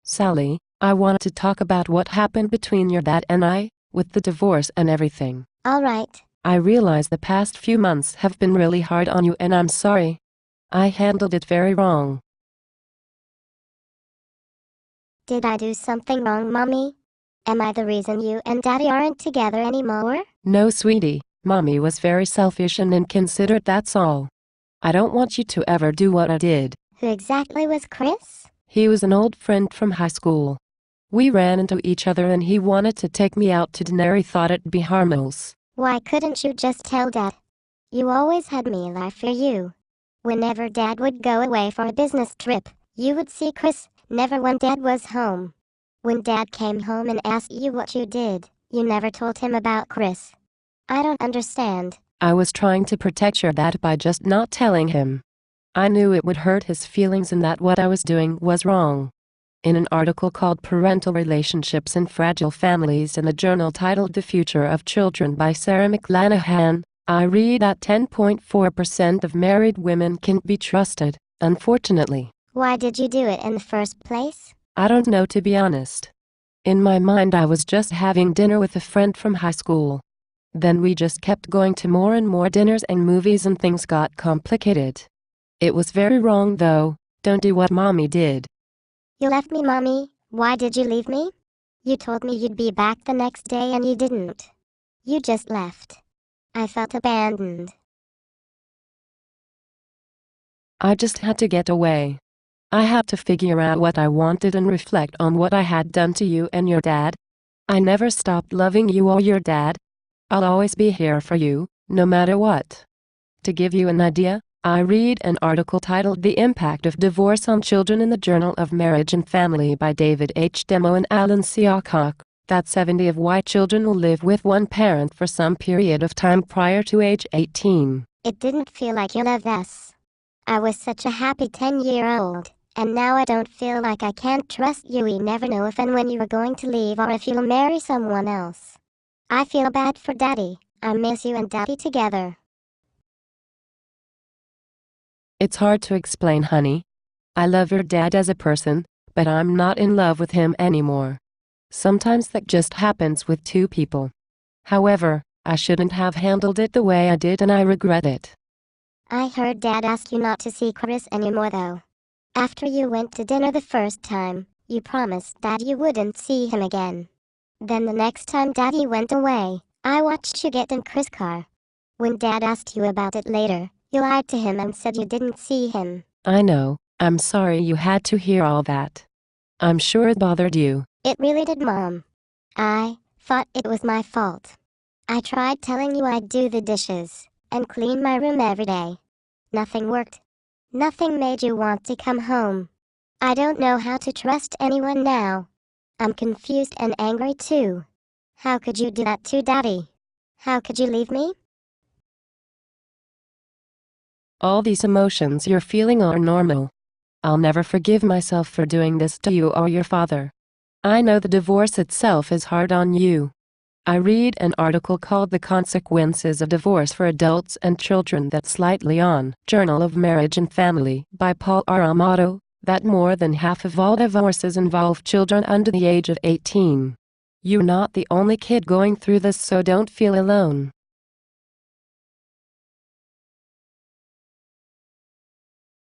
Sally, I wanted to talk about what happened between your dad and I, with the divorce and everything. All right. I realize the past few months have been really hard on you and I'm sorry. I handled it very wrong. Did I do something wrong, Mommy? Am I the reason you and Daddy aren't together anymore? No, sweetie, Mommy was very selfish and inconsiderate, that's all. I don't want you to ever do what I did. Who exactly was Chris? He was an old friend from high school. We ran into each other and he wanted to take me out to dinner. He thought it'd be harmless. Why couldn't you just tell Dad? You always had me lie for you. Whenever Dad would go away for a business trip, you would see Chris, never when Dad was home. When Dad came home and asked you what you did, you never told him about Chris. I don't understand. I was trying to protect your dad by just not telling him. I knew it would hurt his feelings and that what I was doing was wrong. In an article called Parental Relationships in Fragile Families in the journal titled The Future of Children by Sarah McLanahan, I read that 10.4% of married women can't be trusted, unfortunately. Why did you do it in the first place? I don't know, to be honest. In my mind I was just having dinner with a friend from high school. Then we just kept going to more and more dinners and movies and things got complicated. It was very wrong though. Don't do what Mommy did. You left me, Mommy. Why did you leave me? You told me you'd be back the next day and you didn't. You just left. I felt abandoned. I just had to get away. I had to figure out what I wanted and reflect on what I had done to you and your dad. I never stopped loving you or your dad. I'll always be here for you, no matter what. To give you an idea, I read an article titled The Impact of Divorce on Children in the Journal of Marriage and Family by David H. Demo and Alan C. Alcock, that 70% of white children will live with one parent for some period of time prior to age 18. It didn't feel like you loved us. I was such a happy 10-year-old, and now I don't feel like I can't trust you. We never know if and when you are going to leave or if you'll marry someone else. I feel bad for Daddy. I miss you and Daddy together. It's hard to explain, honey. I love your dad as a person, but I'm not in love with him anymore. Sometimes that just happens with two people. However, I shouldn't have handled it the way I did and I regret it. I heard Dad ask you not to see Chris anymore though. After you went to dinner the first time, you promised Dad you wouldn't see him again. Then the next time Daddy went away, I watched you get in Chris' car. When Dad asked you about it later, you lied to him and said you didn't see him. I know. I'm sorry you had to hear all that. I'm sure it bothered you. It really did, Mom. I thought it was my fault. I tried telling you I'd do the dishes and clean my room every day. Nothing worked. Nothing made you want to come home. I don't know how to trust anyone now. I'm confused and angry too. How could you do that to Daddy? How could you leave me? All these emotions you're feeling are normal. I'll never forgive myself for doing this to you or your father. I know the divorce itself is hard on you. I read an article called The Consequences of Divorce for Adults and Children that's slightly on Journal of Marriage and Family by Paul R. Amato, that more than half of all divorces involve children under the age of 18. You're not the only kid going through this, so don't feel alone.